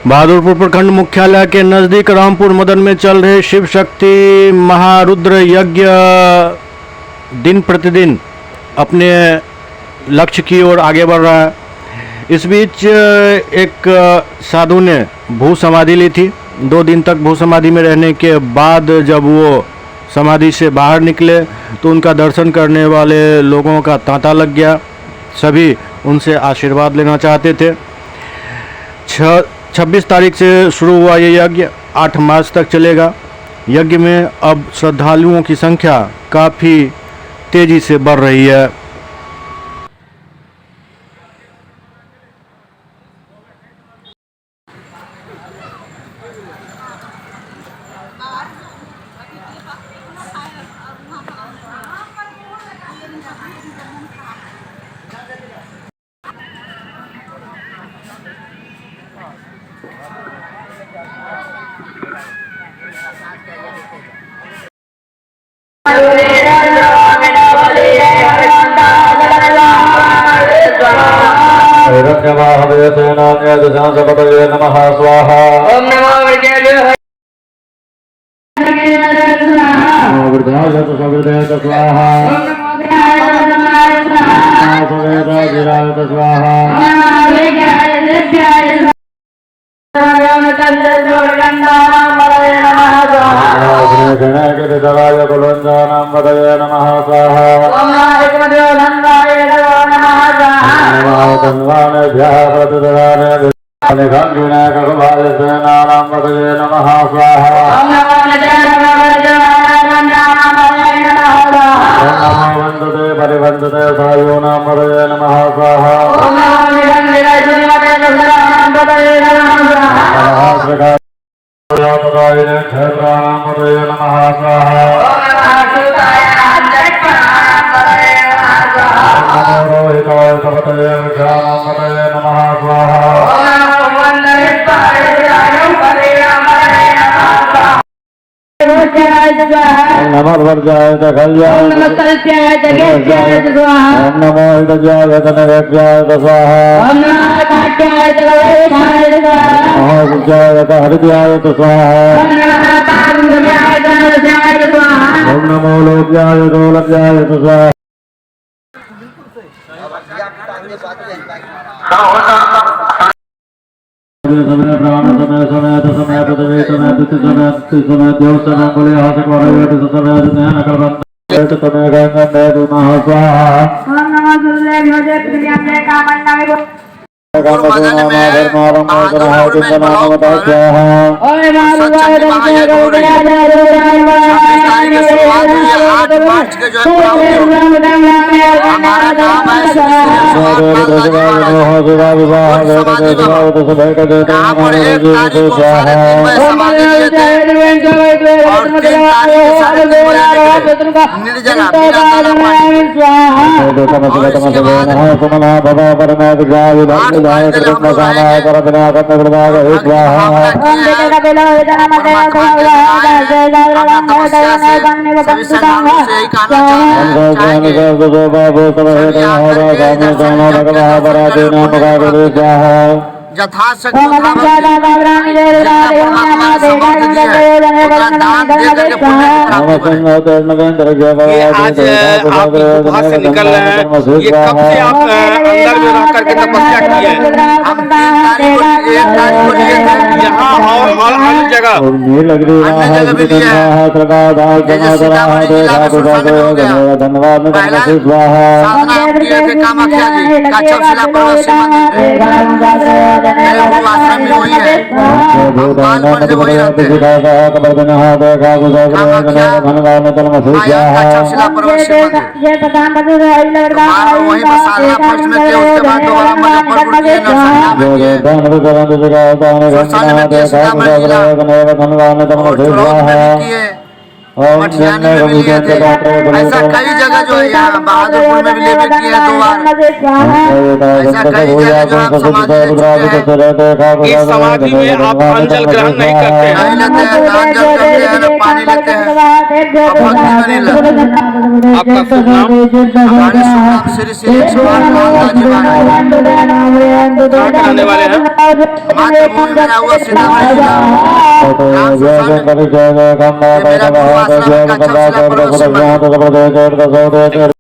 बहादुरपुर प्रखंड मुख्यालय के नज़दीक रामपुर मदन में चल रहे शिव शक्ति महारुद्र यज्ञ दिन प्रतिदिन अपने लक्ष्य की ओर आगे बढ़ रहा है। इस बीच एक साधु ने भू समाधि ली थी। 2 दिन तक भू समाधि में रहने के बाद जब वो समाधि से बाहर निकले तो उनका दर्शन करने वाले लोगों का तांता लग गया। सभी उनसे आशीर्वाद लेना चाहते थे। 26 तारीख से शुरू हुआ ये यज्ञ 8 मार्च तक चलेगा। यज्ञ में अब श्रद्धालुओं की संख्या काफ़ी तेज़ी से बढ़ रही है। नमः स्वाहा। ओम नमो वृद्धाय स्वाहा। स्वाहा। गणाय कुलवंदानां पतये नमः स्वाहा। नमः तन्वानेभ्यः प्रतिददानेभ्यः विनायककुमारसेनानां पतये नमः स्वाहा। नमो वन्दते परिवन्दते सायूनां पतये नमः स्वाहा। क्षेत्राणां पतये नमः स्वाहा। नमो रोहिताय पतये विद्यानां पतये नमः स्वाहा। नमो वर्जाय कल्याय नमो हितजाय तनरज्ञाय स्वाहा। नमो विद्याय हृदयाय स्वाहा। ओम नमो लोक्याय दोलक्याय स्वाहा। समय प्राण समय समय समय पदवे समय दुति समय समय देव समय बोले हाथ वाले समय ज्ञान करबंद समय गंगन देव नमः स्वाहा। ओम नमः सूर्य भजे प्रिय जय कामन्ना यथाशक्ति आज आप गुफा से निकल रहे हैं। ये कब से आप अंदर में रह करके तपस्या की है? हम 3 तारीख को लिए थे यहाँ और अन्य जगह भी लिए हैं। धन्यवाद। पहला साधना किए थे कामाख्या जी काचकशिला पर्वत से मंदिर आश्रम में वही है। से वही रहते हैं। काचकशिला पर्वत से मंदिर वही पर साधना फर्स्ट में थे। उसके बाद दोबारा मुजफ्फरपुर के नरसंडा में किए। सोसाल में किए, सीतामढ़ी जिला और चुरौत में भी किए मठियानी में भी लिए थे। ऐसा कई जगह जो है यहाँ बहादुरपुर में भी लेके किए हैं 2 बार। ऐसा कई जगह जो आप समाधि ले चुके हैं। इस समाधि में आप अन्न जल ग्रहण नहीं करते हैं। नहीं लेते हैं, ना जल करते हैं, ना पानी लेते हैं। और भक्ति में नहीं लगते। आपका शुभ नाम? हमारे शुभ नाम श्री श्री 108 मोहनदास जी महाराज। कहाँ के रहने वाले हैं? मातृभूमि मेरा हुआ सीतामढ़ी जिला। नाम सुसान। ये मेरा गुरु आश्रम का 6 जिला पड़ोसी में।